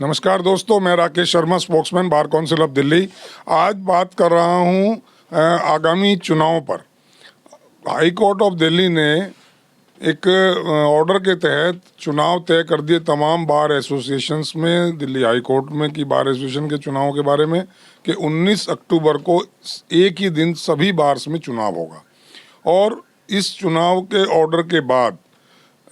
नमस्कार दोस्तों, मैं Rakesh Sharma, spokesman bar council of Delhi. आज बात कर रहा हूं आगामी चुनाव पर। हाई कोर्ट ऑफ दिल्ली ने एक ऑर्डर के तहत चुनाव तय कर दिए तमाम बार एसोसिएशंस में, दिल्ली हाई कोर्ट में की बार एसोसिएशन के चुनाव के बारे में कि 19 अक्टूबर को एक ही दिन सभी बार्स में चुनाव होगा। और इस चुनाव के ऑर्डर के बाद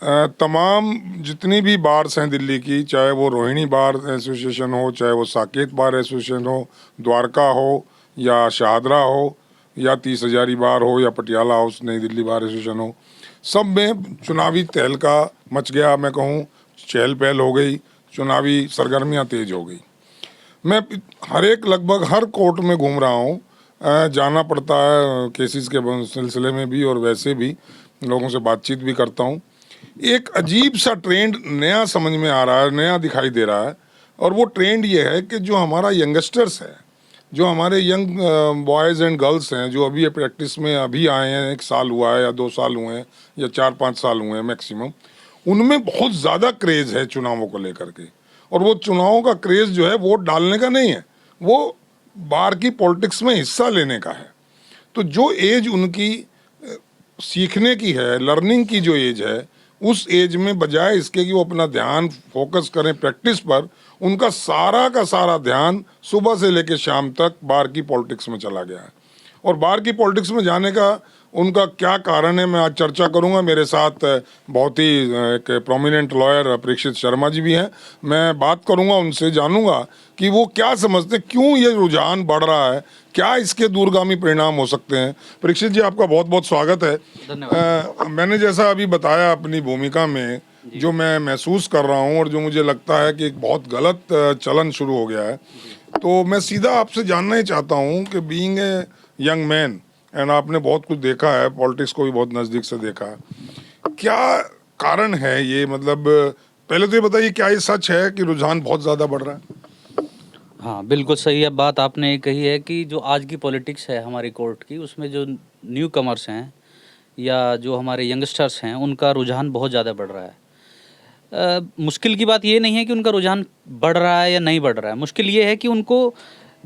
तमाम जितनी भी बार्स हैं दिल्ली की, चाहे वो रोहिणी बार एसोसिएशन हो, चाहे वो साकेत बार एसोसिएशन हो, द्वारका हो या शाहदरा हो या 30 हजारी बार हो या पटियाला हाउस नई दिल्ली बार एसोसिएशन हो, सब में चुनावी तहलका मच गया। मैं कहूँ चहल पहल हो गई, चुनावी सरगर्मियाँ तेज हो गई। मैं लगभग हर कोर्ट में घूम रहा हूँ, जाना पड़ता है केसेस के सिलसिले में भी और वैसे भी लोगों से बातचीत भी करता हूँ। एक अजीब सा ट्रेंड नया समझ में आ रहा है, नया दिखाई दे रहा है। और वो ट्रेंड ये है कि जो हमारा यंगस्टर्स है, जो हमारे यंग बॉयज़ एंड गर्ल्स हैं, जो अभी प्रैक्टिस में अभी आए हैं, 1 साल हुआ है या 2 साल हुए हैं या 4-5 साल हुए हैं मैक्सिमम, उनमें बहुत ज़्यादा क्रेज़ है चुनावों को लेकर के। और वो चुनावों का क्रेज़ जो है वोट डालने का नहीं है, वो बाहर की पॉलिटिक्स में हिस्सा लेने का है। तो जो एज उनकी सीखने की है, लर्निंग की जो एज है, उस एज में बजाय इसके कि वो अपना ध्यान फोकस करें प्रैक्टिस पर, उनका सारा का सारा ध्यान सुबह से लेकर शाम तक बाहर की पॉलिटिक्स में चला गया है। और बाहर की पॉलिटिक्स में जाने का उनका क्या कारण है, मैं आज चर्चा करूंगा। मेरे साथ बहुत ही एक प्रोमिनेंट लॉयर परीक्षित शर्मा जी भी हैं। मैं बात करूंगा उनसे, जानूंगा कि वो क्या समझते हैं, क्यों ये रुझान बढ़ रहा है, क्या इसके दूरगामी परिणाम हो सकते हैं। परीक्षित जी, आपका बहुत बहुत स्वागत है। धन्यवाद। मैंने जैसा अभी बताया अपनी भूमिका में, जो मैं महसूस कर रहा हूँ और जो मुझे लगता है कि एक बहुत गलत चलन शुरू हो गया है, तो मैं सीधा आपसे जानना ही चाहता हूँ कि being a young man and आपने बहुत कुछ देखा है, पॉलिटिक्स को भी बहुत नज़दीक से देखा है, क्या कारण है ये? मतलब पहले तो ये बताइए, क्या ये सच है कि रुझान बहुत ज़्यादा बढ़ रहा है? हाँ, बिल्कुल सही है बात आपने कही है कि जो आज की पॉलिटिक्स है हमारी कोर्ट की, उसमें जो न्यू कमर्स हैं या जो हमारे यंगस्टर्स हैं, उनका रुझान बहुत ज़्यादा बढ़ रहा है। मुश्किल की बात ये नहीं है कि उनका रुझान बढ़ रहा है या नहीं बढ़ रहा है, मुश्किल ये है कि उनको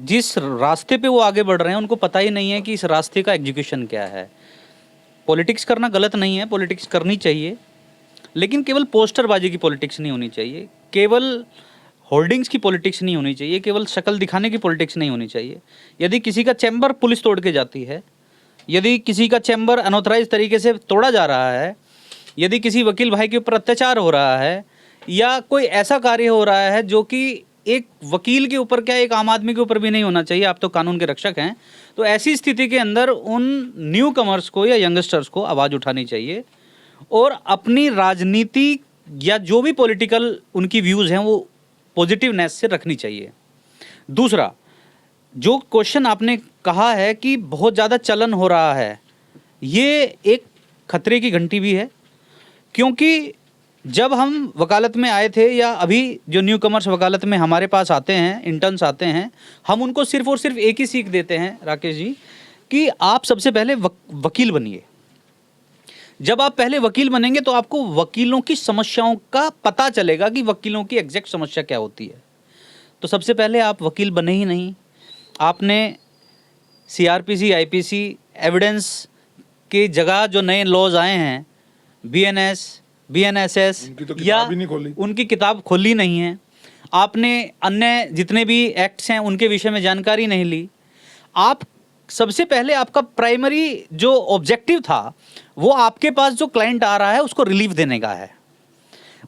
जिस रास्ते पे वो आगे बढ़ रहे हैं उनको पता ही नहीं है कि इस रास्ते का एग्जीक्यूशन क्या है। पॉलिटिक्स करना गलत नहीं है, पॉलिटिक्स करनी चाहिए, लेकिन केवल पोस्टरबाजी की पॉलिटिक्स नहीं होनी चाहिए, केवल होर्डिंग्स की पॉलिटिक्स नहीं होनी चाहिए, केवल शक्ल दिखाने की पॉलिटिक्स नहीं होनी चाहिए। यदि किसी का चैम्बर पुलिस तोड़ के जाती है, यदि किसी का चैम्बर अनऑथराइज तरीके से तोड़ा जा रहा है, यदि किसी वकील भाई के ऊपर अत्याचार हो रहा है या कोई ऐसा कार्य हो रहा है जो कि एक वकील के ऊपर क्या, एक आम आदमी के ऊपर भी नहीं होना चाहिए, आप तो कानून के रक्षक हैं, तो ऐसी स्थिति के अंदर उन न्यू कमर्स को या यंगस्टर्स को आवाज़ उठानी चाहिए और अपनी राजनीति या जो भी पॉलिटिकल उनकी व्यूज़ हैं वो पॉजिटिवनेस से रखनी चाहिए। दूसरा, जो क्वेश्चन आपने कहा है कि बहुत ज़्यादा चलन हो रहा है, ये एक खतरे की घंटी भी है, क्योंकि जब हम वकालत में आए थे या अभी जो न्यू कमर्स वकालत में हमारे पास आते हैं, इंटर्न्स आते हैं, हम उनको सिर्फ और सिर्फ एक ही सीख देते हैं राकेश जी, कि आप सबसे पहले वकील बनिए। जब आप पहले वकील बनेंगे तो आपको वकीलों की समस्याओं का पता चलेगा कि वकीलों की एग्जैक्ट समस्या क्या होती है। तो सबसे पहले आप वकील बने ही नहीं, आपने सीआरपीसी, आईपीसी, एविडेंस की जगह जो नए लॉज आए हैं, बीएनएस, बीएनएसएस, उनकी तो या किताब ही नहीं खोली। उनकी किताब खोली नहीं है, आपने अन्य जितने भी एक्ट्स हैं उनके विषय में जानकारी नहीं ली। आप सबसे पहले आपका प्राइमरी जो ऑब्जेक्टिव था वो आपके पास जो क्लाइंट आ रहा है उसको रिलीफ देने का है।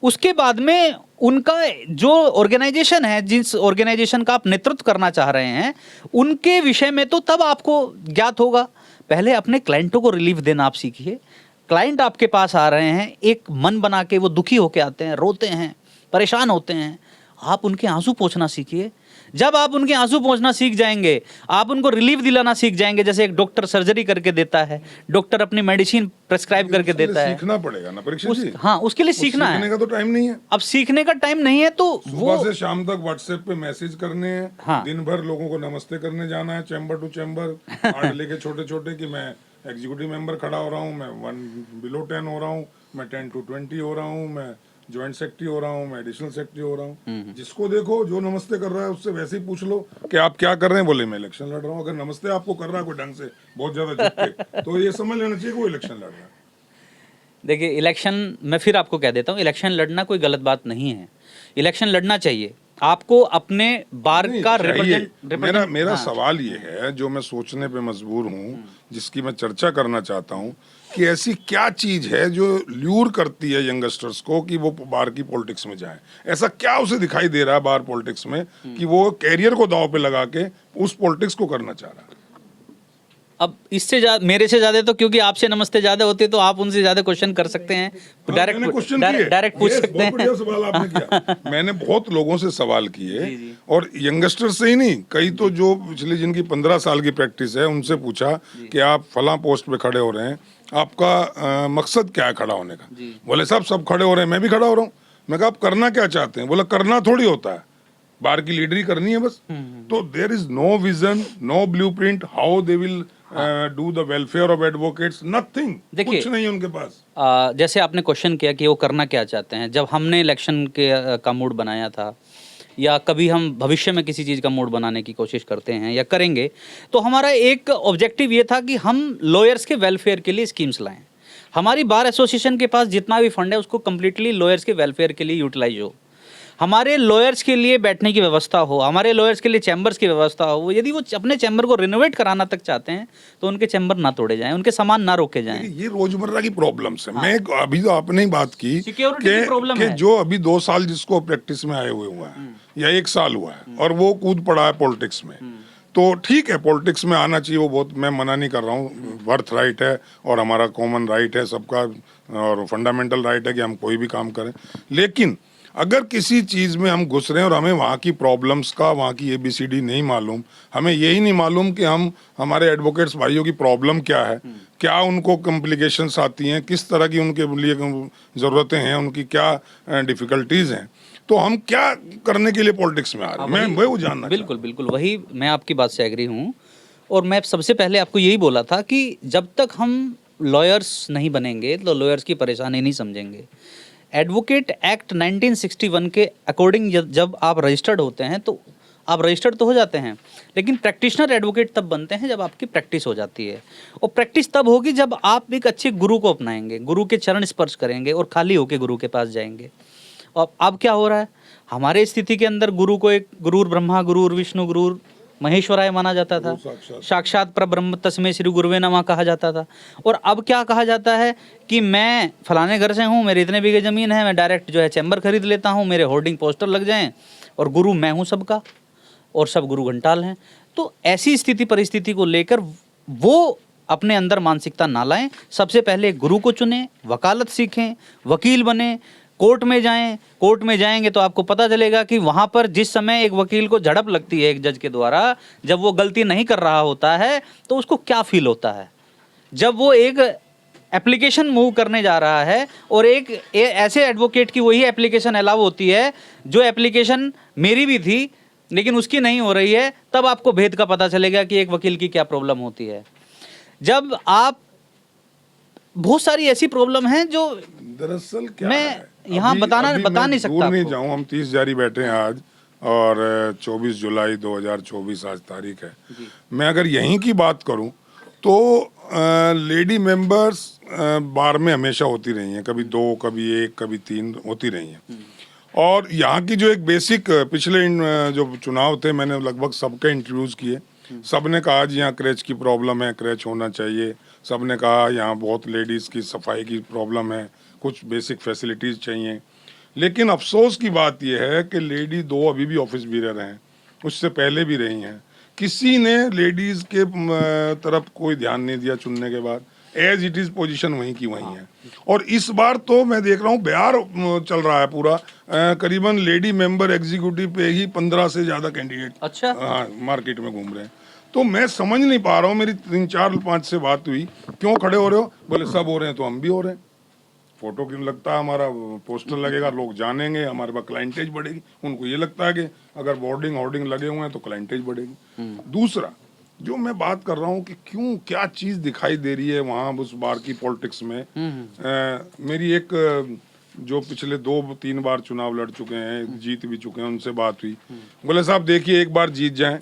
उसके बाद में उनका जो ऑर्गेनाइजेशन है, जिस ऑर्गेनाइजेशन का आप नेतृत्व करना चाह रहे हैं, उनके विषय में तो तब आपको ज्ञात होगा। पहले अपने क्लाइंटों को रिलीफ देना आप सीखिए। क्लाइंट आपके पास आ रहे हैं, एक मन बना के वो दुखी होके आते हैं, रोते हैं, परेशान होते हैं, आप उनके आंसू पोंछना सीखिए। जब आप उनके आंसू पोंछना सीख जाएंगे, आप उनको रिलीफ दिलाना सीख जाएंगे, जैसे एक डॉक्टर सर्जरी करके देता है, डॉक्टर अपनी मेडिसिन प्रेस्क्राइब करके देता है। सीखना पड़ेगा ना परीक्षित जी। हाँ, उसके लिए सीखना है। सीखने का तो टाइम नहीं है। अब सीखने का टाइम नहीं है तो सुबह से शाम तक व्हाट्सएप पे मैसेज करने हैं, हाँ। दिन भर लोगों को नमस्ते करने जाना है, चैम्बर टू चैम्बर, कार्ड लेके छोटे छोटे कि मैं एग्जीक्यूटिव मेंबर खड़ा हो रहा हूँ, मैं 1 below 10 हो रहा हूँ, मैं 10 to 20 हो रहा हूँ, मैं ज्वाइंट सेक्रेटरी हो रहा हूँ, मैं एडिशनल सेक्रेटरी हो रहा हूँ। जिसको देखो जो नमस्ते कर रहा है उससे वैसे ही पूछ लो कि आप क्या कर रहे हैं, बोले मैं इलेक्शन लड़ रहा हूँ। अगर नमस्ते आपको कर रहा है कोई ढंग से बहुत ज्यादा झुक के, तो ये समझ लेना चाहिए कि वो इलेक्शन लड़ रहा है। देखिए, इलेक्शन मैं फिर आपको कह देता हूँ, इलेक्शन लड़ना कोई गलत बात नहीं है। इलेक्शन लड़ना चाहिए आपको अपने बार नहीं का चाहिए। मेरा हाँ, सवाल ये है जो मैं सोचने पे मजबूर हूँ, जिसकी मैं चर्चा करना चाहता हूँ कि ऐसी क्या चीज है जो ल्यूर करती है यंगस्टर्स को कि वो बाहर की पॉलिटिक्स में जाएं। ऐसा क्या उसे दिखाई दे रहा है बाहर पॉलिटिक्स में कि वो कैरियर को दांव पे लगा के उस पॉलिटिक्स को करना चाह रहा है। अब इससे ज्यादा, मेरे से ज्यादा तो, क्योंकि आपसे नमस्ते ज्यादा होते तो आप उनसे ज्यादा क्वेश्चन कर सकते हैं, मैंने क्वेश्चन किए, डायरेक्ट पूछ Yes, सकते बहुत बढ़िया हैं। सवाल आपने किया। मैंने बहुत लोगों से सवाल किए जी, जी। और यंगस्टर से ही नहीं, कई तो जो पिछले जिनकी 15 साल की प्रैक्टिस है उनसे पूछा कि आप फला पोस्ट पे खड़े हो रहे हैं, आपका मकसद क्या है खड़ा होने का। जी। बोले साहब सब खड़े हो रहे हैं, मैं भी खड़ा हो रहा हूँ। मैं कहा आप करना क्या चाहते हैं? बोला करना थोड़ी होता है, बाहर की लीडरी करनी है बस। तो there is no vision, no blueprint how they will do the welfare of advocates, nothing. देखिए, कुछ नहीं है उनके पास। जैसे आपने क्वेश्चन किया कि वो करना क्या चाहते हैं, जब हमने इलेक्शन के का मूड बनाया था, या कभी हम भविष्य में किसी चीज़ का मूड बनाने की कोशिश करते हैं या करेंगे, तो हमारा एक ऑब्जेक्टिव ये था कि हम लॉयर्स के वेलफेयर के लिए स्कीम्स लाएं। हमारी बार एसोसिएशन के पास जितना भी फंड है उसको कम्प्लीटली लॉयर्स के वेलफेयर के लिए यूटिलाइज हो, हमारे लॉयर्स के लिए बैठने की व्यवस्था हो, हमारे लॉयर्स के लिए चैम्बर्स की व्यवस्था हो। यदि वो अपने चैम्बर को रिनोवेट कराना तक चाहते हैं तो उनके चैम्बर ना तोड़े जाएं, उनके सामान ना रोके जाएं। देखिए, ये रोजमर्रा की प्रॉब्लम्स है। मैं अभी तो आपने ही बात की सिक्योरिटी की प्रॉब्लम कि है। जो अभी 2 साल जिसको प्रैक्टिस में आए हुए हुआ है या 1 साल हुआ है और वो कूद पड़ा है पॉलिटिक्स में, तो ठीक है पॉलिटिक्स में आना चाहिए, वो बहुत, मैं मना नहीं कर रहा हूँ, बर्थ राइट है और हमारा कॉमन राइट है सबका और फंडामेंटल राइट है कि हम कोई भी काम करें। लेकिन अगर किसी चीज़ में हम घुस रहे हैं और हमें वहाँ की प्रॉब्लम्स का, वहाँ की ABCD नहीं मालूम, हमें यही नहीं मालूम कि हम हमारे एडवोकेट्स भाइयों की प्रॉब्लम क्या है, क्या उनको कॉम्प्लिकेशंस आती हैं, किस तरह की उनके लिए ज़रूरतें हैं, उनकी क्या डिफ़िकल्टीज़ हैं, तो हम क्या करने के लिए पॉलिटिक्स में आ रहे हैं, मैं वो जानना बिल्कुल बिल्कुल, वही मैं आपकी बात से एग्री हूँ। और मैं सबसे पहले आपको यही बोला था कि जब तक हम लॉयर्स नहीं बनेंगे तो लॉयर्स की परेशानी नहीं समझेंगे। एडवोकेट एक्ट 1961 के अकॉर्डिंग जब आप रजिस्टर्ड होते हैं तो आप रजिस्टर्ड तो हो जाते हैं, लेकिन प्रैक्टिशनर एडवोकेट तब बनते हैं जब आपकी प्रैक्टिस हो जाती है। और प्रैक्टिस तब होगी जब आप एक अच्छे गुरु को अपनाएंगे, गुरु के चरण स्पर्श करेंगे और खाली होकर गुरु के पास जाएंगे। और अब क्या हो रहा है, हमारे स्थिति के अंदर गुरु को एक गुरुर ब्रह्मा गुरुर विष्णु गुरुर महेश्वराय माना जाता था, साक्षात परब्रह्म तस्मै श्री गुरुवे नमः कहा जाता था। और अब क्या कहा जाता है कि मैं फलाने घर से हूँ, मेरे इतने बीघे ज़मीन है, मैं डायरेक्ट जो है चैम्बर खरीद लेता हूँ, मेरे होर्डिंग पोस्टर लग जाएं और गुरु मैं हूँ सबका और सब गुरु घंटाल हैं। तो ऐसी स्थिति परिस्थिति को लेकर वो अपने अंदर मानसिकता ना लाएं। सबसे पहले गुरु को चुनें, वकालत सीखें, वकील बने, कोर्ट में जाएं। कोर्ट में जाएंगे तो आपको पता चलेगा कि वहाँ पर जिस समय एक वकील को झड़प लगती है एक जज के द्वारा, जब वो गलती नहीं कर रहा होता है तो उसको क्या फील होता है। जब वो एक एप्लीकेशन मूव करने जा रहा है और एक ऐसे एडवोकेट की वही एप्लीकेशन अलाउ होती है जो एप्लीकेशन मेरी भी थी लेकिन उसकी नहीं हो रही है, तब आपको भेद का पता चलेगा कि एक वकील की क्या प्रॉब्लम होती है। जब आप, बहुत सारी ऐसी प्रॉब्लम हैं जो दरअसल क्या मैं है, यहाँ बता मैं नहीं सकता दूर नहीं आपको। जाऊँ, हम 30 जारी बैठे हैं आज और 24 जुलाई 2024 आज तारीख है। मैं अगर यहीं की बात करूं तो लेडी मेंबर्स बार में हमेशा होती रही हैं, कभी 2, कभी 1, कभी 3 होती रही हैं। और यहाँ की जो एक बेसिक पिछले जो चुनाव थे मैंने लगभग सबके इंटरव्यूज किए, सबने कहा जी यहाँ क्रैच की प्रॉब्लम है, क्रैच होना चाहिए। सबने कहा यहाँ बहुत लेडीज़ की सफाई की प्रॉब्लम है, कुछ बेसिक फैसिलिटीज़ चाहिए। लेकिन अफसोस की बात यह है कि लेडी 2 अभी भी ऑफिस बीरर हैं, उससे पहले भी रही हैं। किसी ने लेडीज़ के तरफ कोई ध्यान नहीं दिया चुनने के बाद, एज इट इज़ पोजीशन वहीं की वहीं है। और इस बार तो मैं देख रहा हूँ बिहार चल रहा है पूरा, करीबन लेडी मेंबर एग्जीक्यूटिव पे ही 15 से ज़्यादा कैंडिडेट अच्छा, हाँ मार्केट में घूम रहे हैं। तो मैं समझ नहीं पा रहा हूँ, मेरी 3-4-5 से बात हुई, क्यों खड़े हो रहे हो? बोले सब हो रहे हैं तो हम भी हो रहे हैं। फोटो क्यों लगता है, हमारा पोस्टर लगेगा, लोग जानेंगे, हमारे पास क्लाइंटेज बढ़ेगी। उनको ये लगता है कि अगर बोर्डिंग होर्डिंग लगे हुए हैं तो क्लाइंटेज बढ़ेगी। दूसरा जो मैं बात कर रहा हूँ कि क्यों, क्या चीज़ दिखाई दे रही है वहाँ उस बार की पॉलिटिक्स में। मेरी एक जो पिछले 2-3 बार चुनाव लड़ चुके हैं, जीत भी चुके हैं, उनसे बात हुई। बोले साहब देखिए एक बार जीत जाएं,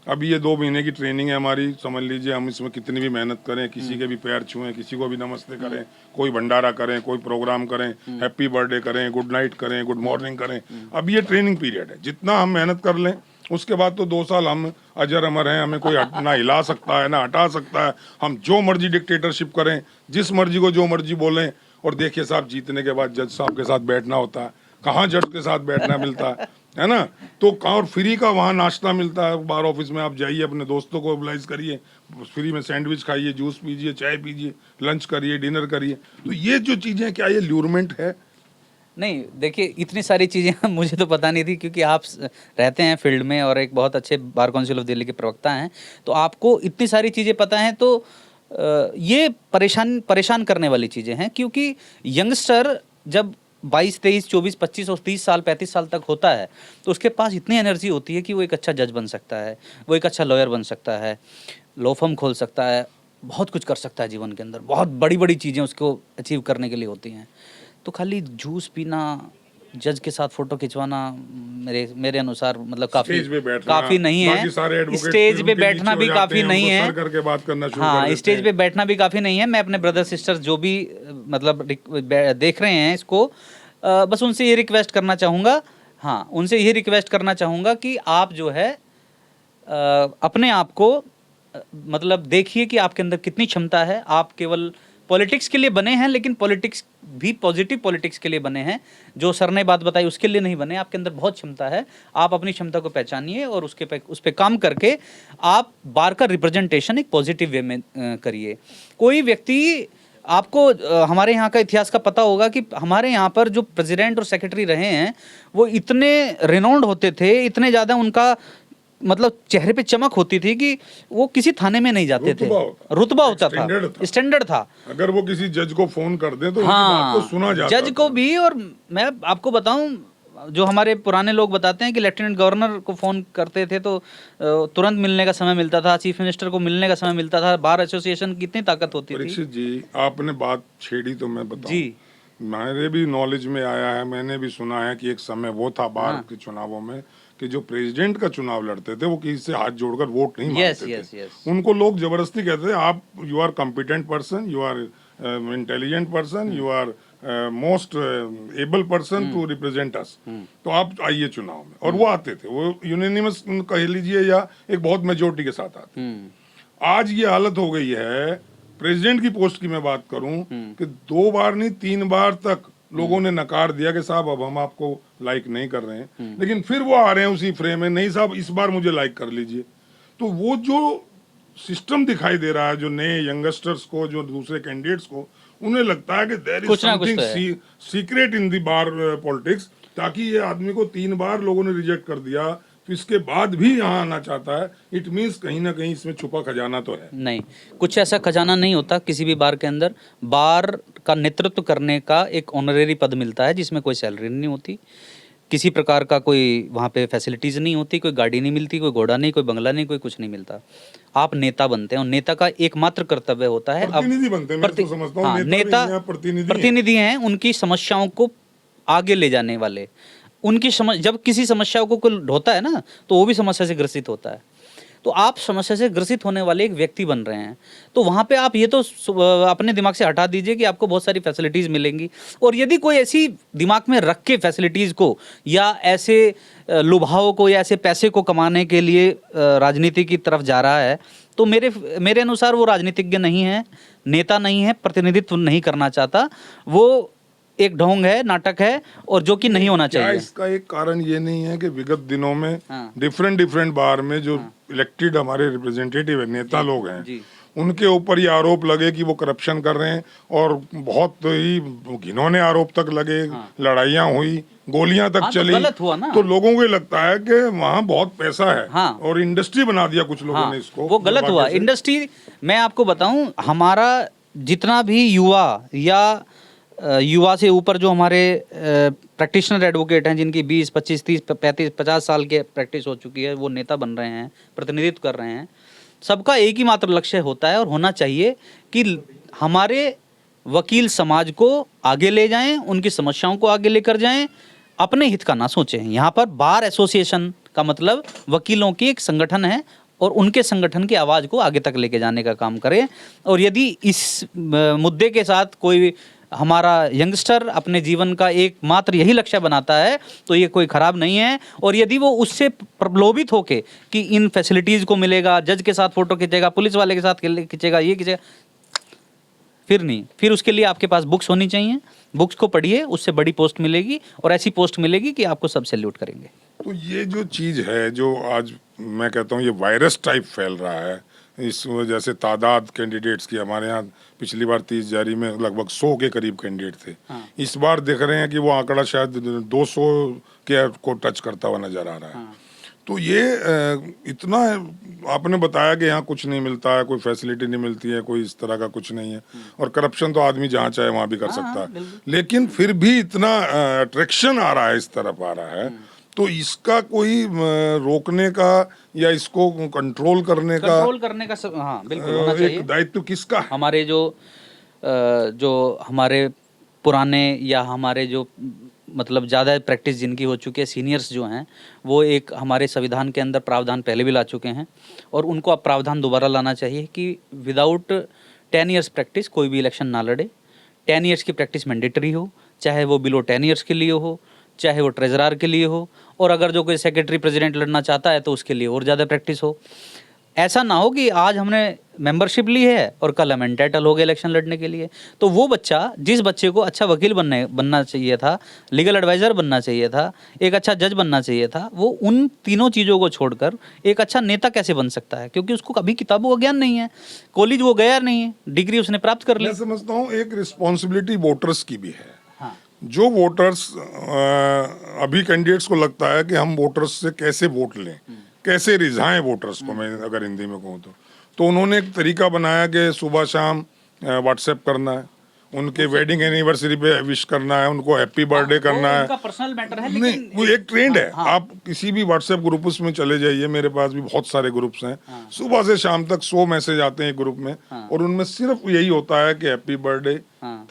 अभी ये 2 महीने की ट्रेनिंग है हमारी, समझ लीजिए हम इसमें कितनी भी मेहनत करें, किसी के भी पैर छुएं, किसी को भी नमस्ते करें, कोई भंडारा करें, कोई प्रोग्राम करें, हैप्पी बर्थडे करें, गुड नाइट करें, गुड मॉर्निंग करें, अब ये ट्रेनिंग पीरियड है। जितना हम मेहनत कर लें उसके बाद तो 2 साल हम अजर अमर हैं, हमें कोई ना हिला सकता है ना हटा सकता है। हम जो मर्जी डिक्टेटरशिप करें, जिस मर्जी को जो मर्जी बोलें। और देखिए साहब जीतने के बाद जज साहब के साथ बैठना होता है, कहाँ जज के साथ बैठना मिलता है ना। तो और फ्री का वहाँ नाश्ता मिलता है, बार ऑफिस में आप जाइए, अपने दोस्तों को मोबिलाइज करिए, फ्री में सैंडविच खाइए, जूस पीजिए, चाय पीजिए, लंच करिए, डिनर करिए। तो ये जो चीज़ें, क्या ये ल्यूरमेंट है? नहीं, देखिए इतनी सारी चीज़ें मुझे तो पता नहीं थी, क्योंकि आप रहते हैं फील्ड में और एक बहुत अच्छे बार काउंसिल ऑफ दिल्ली के प्रवक्ता हैं, तो आपको इतनी सारी चीज़ें पता हैं। तो ये परेशान करने वाली चीज़ें हैं, क्योंकि यंगस्टर जब 22, 23, 24, 25 और 30 साल 35 साल तक होता है तो उसके पास इतनी एनर्जी होती है कि वो एक अच्छा जज बन सकता है, वो एक अच्छा लॉयर बन सकता है, लॉ फर्म खोल सकता है, बहुत कुछ कर सकता है जीवन के अंदर, बहुत बड़ी बड़ी चीज़ें उसको अचीव करने के लिए होती हैं। तो खाली जूस पीना, जज के साथ फोटो खिंचवाना मेरे अनुसार मतलब काफी नहीं है। स्टेज पे बैठना भी काफी नहीं है। सर करके बात करना शुरू कर हाँ, देते स्टेज हैं। पे बैठना भी काफी नहीं है। मैं अपने ब्रदर सिस्टर्स जो भी मतलब देख रहे हैं इसको, बस उनसे ये रिक्वेस्ट करना चाहूँगा, हाँ उनसे ये रिक्वेस्ट करना चाहूँगा कि आप जो है अपने आप को मतलब देखिए कि आपके अंदर कितनी क्षमता है। आप केवल पॉलिटिक्स के लिए बने हैं, लेकिन पॉलिटिक्स भी पॉजिटिव पॉलिटिक्स के लिए बने हैं। जो सर ने बात बताई उसके लिए नहीं बने। आपके अंदर बहुत क्षमता है, आप अपनी क्षमता को पहचानिए और उस पर काम करके आप बार का रिप्रेजेंटेशन एक पॉजिटिव वे में करिए। कोई व्यक्ति आपको हमारे यहाँ का इतिहास का पता होगा कि हमारे यहाँ पर जो प्रेसिडेंट और सेक्रेटरी रहे हैं वो इतने रिनाउंड होते थे, इतने ज़्यादा उनका मतलब चेहरे पे चमक होती थी कि वो किसी थाने में नहीं जाते थे। रुतबा होता था, स्टैंडर्ड था। अगर वो किसी जज को फोन कर दे तो उनकी बात को सुना जाता जज को भी। और मैं आपको बताऊं, जो हमारे पुराने लोग बताते हैं कि लेफ्टिनेंट गवर्नर को फोन करते थे तो तुरंत मिलने का समय मिलता था, चीफ मिनिस्टर को मिलने का समय मिलता था। बार एसोसिएशन की कितनी ताकत होती थी। परीक्षित जी, आपने बात छेड़ी तो मैं बताऊं जी, मेरे भी नॉलेज में आया है, मैंने भी सुना है कि एक समय वो था बार के चुनावों में कि जो प्रेसिडेंट का चुनाव लड़ते थे वो किसी से हाथ जोड़कर वोट नहीं मांगते थे। उनको लोग जबरदस्ती कहते थे आप you are competent person, you are intelligent person, you are most able person to represent us, तो आप आइए चुनाव में। और वो आते थे, वो यूनानिमस कह लीजिए या एक बहुत मेजोरिटी के साथ आते। आज ये हालत हो गई है, प्रेसिडेंट की पोस्ट की मैं बात करूं कि 2 बार नहीं 3 बार तक लोगों ने नकार दिया कि साहब अब हम आपको लाइक नहीं कर रहे हैं, लेकिन फिर वो आ रहे हैं उसी फ्रेम में, नहीं साहब इस बार मुझे लाइक कर लीजिए। तो वो जो सिस्टम दिखाई दे रहा है, जो नए यंगस्टर्स को, जो दूसरे कैंडिडेट्स को, उन्हें लगता है कि there is something secret in the bar politics, ताकि ये आदमी को 3 बार लोगों ने रिजेक्ट कर दिया तो इसके बाद भी यहाँ आना चाहता है। इट मीन्स कहीं ना कहीं इसमें छुपा खजाना तो है। नहीं, कुछ ऐसा खजाना नहीं होता किसी भी बार के अंदर। बार का नेतृत्व करने का एक ऑनरेरी पद मिलता है जिसमें कोई सैलरी नहीं होती, किसी प्रकार का कोई वहाँ पे फैसिलिटीज़ नहीं होती, कोई गाड़ी नहीं मिलती, कोई घोड़ा नहीं, कोई बंगला नहीं, कोई कुछ नहीं मिलता। आप नेता बनते हैं और नेता का एकमात्र कर्तव्य होता है प्रतिनिधि बनते हैं। मैं तो समझता हूँ नेता प्रतिनिधि हैं, उनकी समस्याओं को आगे ले जाने वाले। उनकी जब किसी समस्या को कोई होता है ना तो वो भी समस्या से ग्रसित होता है। तो आप समस्या से ग्रसित होने वाले एक व्यक्ति बन रहे हैं, तो वहाँ पे आप ये तो अपने दिमाग से हटा दीजिए कि आपको बहुत सारी फैसिलिटीज़ मिलेंगी। और यदि कोई ऐसी दिमाग में रख के फैसिलिटीज़ को या ऐसे लुभाव को या ऐसे पैसे को कमाने के लिए राजनीति की तरफ जा रहा है तो मेरे अनुसार वो राजनीतिज्ञ नहीं है, नेता नहीं है, प्रतिनिधित्व नहीं करना चाहता। वो एक ढोंग है, नाटक है, और जो कि नहीं होना चाहिए। इसका एक कारण ये नहीं है कि विगत दिनों में डिफरेंट बार में जो इलेक्टेड हमारे रिप्रेजेंटेटिव है, नेता लोग हैं, उनके ऊपर ये आरोप लगे कि वो करप्शन कर रहे हैं, और बहुत ही घिनौने आरोप तक लगे, लड़ाइयाँ हुई, गोलियां तक चली। गलत हुआ ना। तो लोगों को लगता है कि वहाँ बहुत पैसा है और इंडस्ट्री बना दिया कुछ लोगों ने इसको। वो गलत हुआ। इंडस्ट्री, मैं आपको बताऊं, हमारा जितना भी युवा या युवा से ऊपर जो हमारे प्रैक्टिशनर एडवोकेट हैं, जिनकी 20, 25, 30, 35, 50 साल के प्रैक्टिस हो चुकी है, वो नेता बन रहे हैं, प्रतिनिधित्व कर रहे हैं, सबका एक ही मात्र लक्ष्य होता है और होना चाहिए कि हमारे वकील समाज को आगे ले जाएं, उनकी समस्याओं को आगे लेकर जाएं, अपने हित का ना सोचें। यहाँ पर बार एसोसिएशन का मतलब वकीलों की एक संगठन है और उनके संगठन की आवाज़ को आगे तक लेके जाने का काम करें। और यदि इस मुद्दे के साथ कोई हमारा यंगस्टर अपने जीवन का एकमात्र यही लक्ष्य बनाता है तो ये कोई ख़राब नहीं है। और यदि वो उससे प्रलोभित होके कि इन फैसिलिटीज़ को मिलेगा, जज के साथ फ़ोटो खींचेगा, पुलिस वाले के साथ खींचेगा, ये खींचेगा, फिर नहीं, फिर उसके लिए आपके पास बुक्स होनी चाहिए। बुक्स को पढ़िए, उससे बड़ी पोस्ट मिलेगी और ऐसी पोस्ट मिलेगी कि आपको सब सैल्यूट करेंगे। तो ये जो चीज़ है जो आज मैं कहता हूँ ये वायरस टाइप फैल रहा है, इस वजह से तादाद कैंडिडेट्स की हमारे यहाँ पिछली बार 30 जारी में लगभग 100 के करीब कैंडिडेट थे। इस बार देख रहे हैं कि वो आंकड़ा शायद 200 के को टच करता हुआ नजर आ रहा है। तो ये इतना आपने बताया कि यहाँ कुछ नहीं मिलता है, कोई फैसिलिटी नहीं मिलती है, कोई इस तरह का कुछ नहीं है, और करप्शन तो आदमी जहाँ चाहे वहाँ भी कर सकता है, लेकिन फिर भी इतना अट्रैक्शन आ रहा है, इस तरफ आ रहा है, तो इसका कोई रोकने का या इसको कंट्रोल करने का हाँ बिल्कुल होना चाहिए। एक दायित्व किसका है? हमारे जो हमारे पुराने या हमारे जो मतलब ज़्यादा प्रैक्टिस जिनकी हो चुकी है सीनियर्स जो हैं, वो एक हमारे संविधान के अंदर प्रावधान पहले भी ला चुके हैं और उनको अब प्रावधान दोबारा लाना चाहिए कि विदाउट 10 ईयर्स प्रैक्टिस कोई भी इलेक्शन ना लड़े। 10 ईयर्स की प्रैक्टिस मैंडेटरी हो, चाहे वो बिलो 10 ईयर्स के लिए हो, चाहे वो ट्रेजरार के लिए हो, और अगर जो कोई सेक्रेटरी प्रेसिडेंट लड़ना चाहता है तो उसके लिए और ज़्यादा प्रैक्टिस हो। ऐसा ना हो कि आज हमने मेंबरशिप ली है और कल हम एंटाइटल हो गए इलेक्शन लड़ने के लिए। तो वो बच्चा, जिस बच्चे को अच्छा वकील बनना चाहिए था, लीगल एडवाइज़र बनना चाहिए था, एक अच्छा जज बनना चाहिए था, वो उन तीनों चीज़ों को छोड़कर एक अच्छा नेता कैसे बन सकता है? क्योंकि उसको कभी किताबों का ज्ञान नहीं है, कॉलेज वो गया नहीं है, डिग्री उसने प्राप्त कर ली। मैं समझता हूँ एक रिस्पॉन्सिबिलिटी वोटर्स की भी है। हाँ, जो वोटर्स अभी कैंडिडेट्स को लगता है कि हम वोटर्स से कैसे वोट लें, कैसे रिझाएं वोटर्स को, मैं अगर हिंदी में कहूँ तो उन्होंने एक तरीका बनाया कि सुबह शाम व्हाट्सएप करना है, उनके वेडिंग एनिवर्सरी पे विश करना है, उनको हैप्पी बर्थडे करना है। उनका पर्सनल मैटर है, नहीं, लेकिन वो एक ट्रेंड है। आप किसी भी व्हाट्सएप ग्रुप्स में चले जाइए, मेरे पास भी बहुत सारे ग्रुप्स हैं, सुबह से शाम तक 100 मैसेज आते हैं ग्रुप में, और उनमें सिर्फ यही होता है कि happy birthday,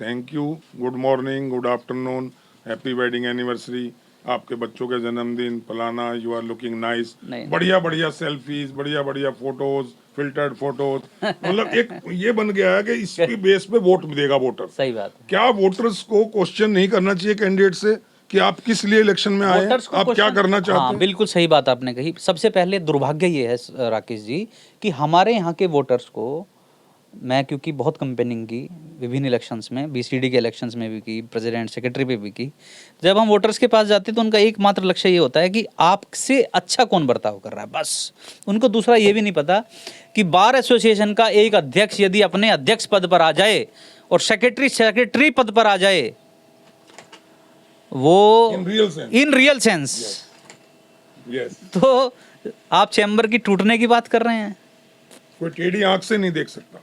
thank you, good morning, good afternoon, happy wedding anniversary, आपके बच्चों के जन्मदिन, फलाना, यू आर लुकिंग नाइस, बढ़िया बढ़िया सेल्फीज, बढ़िया बढ़िया फोटोज, फिल्टर्ड फोटोज, मतलब एक ये बन गया है कि इसकी बेस पे वोट देगा वोटर। सही बात है। क्या वोटर्स को क्वेश्चन नहीं करना चाहिए कैंडिडेट से कि आप किस लिए इलेक्शन में आए, आप क्या करना चाहते हैं? बिल्कुल सही बात आपने कही। सबसे पहले दुर्भाग्य ये है राकेश जी कि हमारे यहाँ के वोटर्स को, मैं क्योंकि बहुत कंपेनिंग की विभिन्न इलेक्शंस में, बीसीडी के इलेक्शंस में भी की, प्रेसिडेंट सेक्रेटरी पे भी की, जब हम वोटर्स के पास जाते तो उनका एकमात्र लक्ष्य ये होता है कि आपसे अच्छा कौन बर्ताव कर रहा है, बस। उनको दूसरा ये भी नहीं पता कि बार एसोसिएशन का एक अध्यक्ष यदि अपने अध्यक्ष पद पर आ जाए और सेक्रेटरी पद पर आ जाए, वो इन रियल सेंस तो आप चैम्बर की टूटने की बात कर रहे हैं। कोई टेढ़ी आंख से नहीं देख सकता।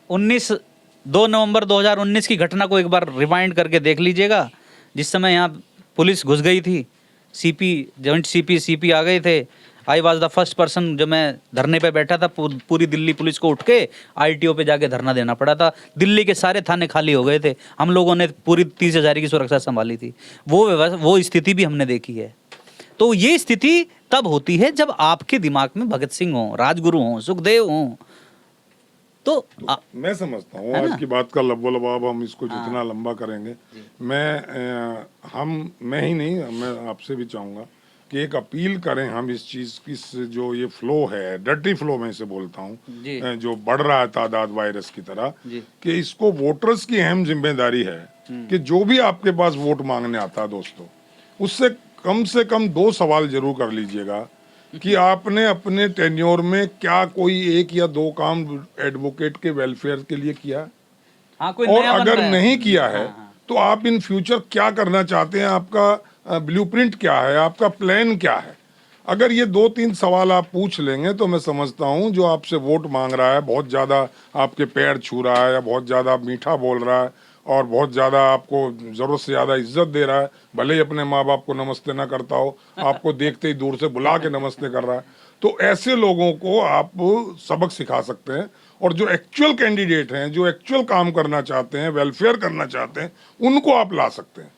2 नवंबर 2019 की घटना को एक बार रिवाइंड करके देख लीजिएगा, जिस समय यहाँ पुलिस घुस गई थी, जॉइंट सीपी आ गए थे। I was the first person, जब मैं धरने पे बैठा था, पूरी दिल्ली पुलिस को उठ के ITO पे जाके धरना देना पड़ा था। दिल्ली के सारे थाने खाली हो गए थे, हम लोगों ने पूरी 30,000 की सुरक्षा संभाली थी। वो स्थिति भी हमने देखी है। तो ये स्थिति तब होती है जब आपके दिमाग में भगत सिंह हो, राजगुरु हो, सुखदेव हो। तो मैं समझता हूँ आज की बात का लबोलबाब हम इसको जितना लंबा करेंगे, मैं ही नहीं, मैं आपसे भी चाहूँगा कि एक अपील करें हम इस चीज़ की, जो ये फ्लो है, डर्टी फ्लो में इसे बोलता हूँ, जो बढ़ रहा है तादाद वायरस की तरह, कि इसको वोटर्स की अहम जिम्मेदारी है कि जो भी आपके पास वोट मांगने आता है दोस्तों, उससे से कम 2 सवाल जरूर कर लीजिएगा कि आपने अपने टेन्योर में क्या कोई 1 या 2 काम एडवोकेट के वेलफेयर के लिए किया, कोई और अगर नहीं किया है तो आप इन फ्यूचर क्या करना चाहते हैं, आपका ब्लूप्रिंट क्या है, आपका प्लान क्या है। अगर ये 2-3 सवाल आप पूछ लेंगे तो मैं समझता हूँ जो आपसे वोट मांग रहा है, बहुत ज़्यादा आपके पैर छू रहा है, या बहुत ज़्यादा मीठा बोल रहा है, और बहुत ज़्यादा आपको ज़रूरत से ज़्यादा इज्जत दे रहा है, भले ही अपने माँ बाप को नमस्ते ना करता हो, आपको देखते ही दूर से बुला के नमस्ते कर रहा है, तो ऐसे लोगों को आप सबक सिखा सकते हैं और जो एक्चुअल कैंडिडेट हैं, जो एक्चुअल काम करना चाहते हैं, वेलफेयर करना चाहते हैं, उनको आप ला सकते हैं।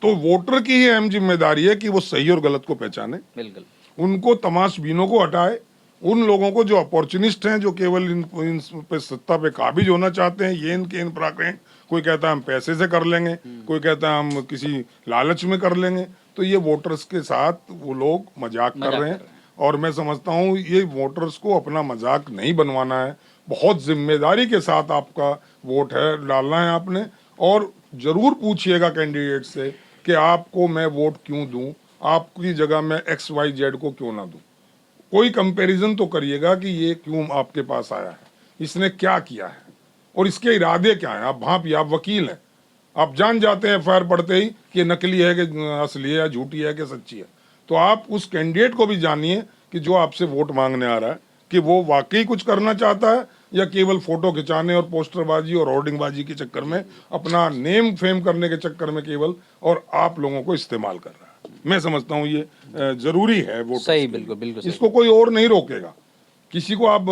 तो वोटर की ही अहम जिम्मेदारी है कि वो सही और गलत को पहचाने, बिल्कुल उनको तमाशबीनों को हटाए, उन लोगों को जो अपॉर्चुनिस्ट हैं, जो केवल इन पे सत्ता पे काबिज होना चाहते हैं, ये इनके इन पराक्रम, कोई कहता है हम पैसे से कर लेंगे, कोई कहता है हम किसी लालच में कर लेंगे, तो ये वोटर्स के साथ वो लोग मजाक कर रहे हैं। और मैं समझता हूँ ये वोटर्स को अपना मजाक नहीं बनवाना है, बहुत जिम्मेदारी के साथ आपका वोट है, डालना है आपने। और जरूर पूछिएगा कैंडिडेट से कि आपको मैं वोट क्यों दूं, आपकी जगह मैं XYZ को क्यों ना दूं। कोई कंपैरिजन तो करिएगा कि ये क्यों आपके पास आया है, इसने क्या किया है और इसके इरादे क्या हैं। आप भांपिए, आप वकील हैं, आप जान जाते हैं FIR पढ़ते ही कि नकली है कि असली है, झूठी है कि सच्ची है। तो आप उस कैंडिडेट को भी जानिए कि जो आपसे वोट मांगने आ रहा है कि वो वाकई कुछ करना चाहता है या केवल फोटो खिंचाने और पोस्टरबाजी और होर्डिंगबाजी के चक्कर में, अपना नेम फेम करने के चक्कर में केवल और आप लोगों को इस्तेमाल कर रहा है। मैं समझता हूँ ये जरूरी है वोट। सही, बिल्कुल बिल्कुल सही। इसको कोई और नहीं रोकेगा। किसी को आप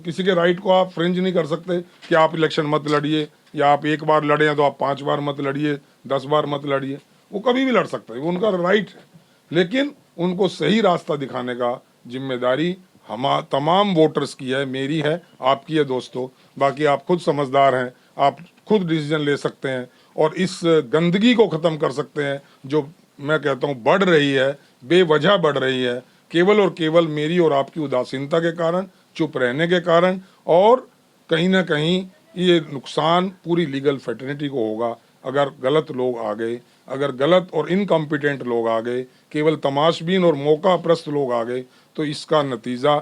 किसी के राइट को आप फ्रिंज नहीं कर सकते कि आप इलेक्शन मत लड़िए, या आप एक बार लड़े हैं तो आप 5 बार मत लड़िए, 10 बार मत लड़िए। वो कभी भी लड़ सकते हैं, वो उनका राइट है। लेकिन उनको सही रास्ता दिखाने का जिम्मेदारी हम तमाम वोटर्स की है, मेरी है, आपकी है दोस्तों। बाकी आप खुद समझदार हैं, आप खुद डिसीजन ले सकते हैं और इस गंदगी को ख़त्म कर सकते हैं जो मैं कहता हूँ बढ़ रही है, बेवजह बढ़ रही है, केवल और केवल मेरी और आपकी उदासीनता के कारण, चुप रहने के कारण। और कहीं ना कहीं ये नुकसान पूरी लीगल फ्रेटर्निटी को होगा अगर गलत लोग आ गए, अगर गलत और इनकम्पिटेंट लोग आ गए, केवल तमाशबीन और मौकाप्रस्त लोग आ गए, तो इसका नतीजा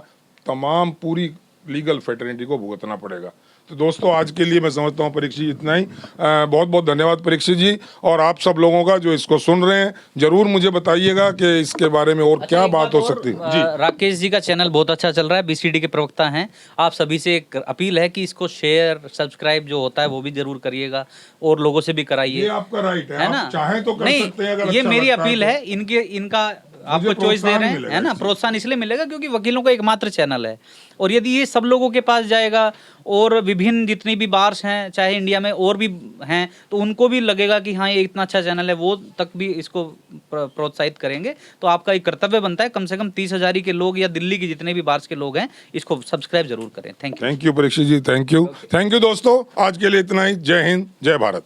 तमाम पूरी लीगल फ्रेटर्निटी को भुगतना पड़ेगा। तो दोस्तों आज के लिए मैं समझता हूँ परीक्षित जी इतना ही। बहुत बहुत धन्यवाद परीक्षित जी, और आप सब लोगों का जो इसको सुन रहे हैं, जरूर मुझे बताइएगा कि इसके बारे में और क्या बात हो सकती है। जी, राकेश जी का चैनल बहुत अच्छा चल रहा है, BCD के प्रवक्ता हैं। आप सभी से एक अपील है कि इसको शेयर सब्सक्राइब जो होता है वो भी जरूर करिएगा और लोगों से भी कराइए। ये आपका राइट है है ना? आप चाहें तो कर नहीं, सकते हैं। अगर ये अच्छा मेरी लगता है अपील तो। है, इनका आपको चॉइस दे रहे हैं, है ना? प्रोत्साहन इसलिए मिलेगा क्योंकि वकीलों का एकमात्र चैनल है, और यदि ये सब लोगों के पास जाएगा और विभिन्न जितनी भी बार्स हैं चाहे इंडिया में और भी हैं, तो उनको भी लगेगा कि हाँ ये इतना अच्छा चैनल है, वो तक भी इसको प्रोत्साहित करेंगे। तो आपका एक कर्तव्य बनता है, कम से कम 30,000 के लोग या दिल्ली के जितने भी बार्स के लोग हैं इसको सब्सक्राइब जरूर करें। Thank you Parikshit ji, thank you दोस्तों, आज के लिए इतना ही। जय हिंद, जय भारत।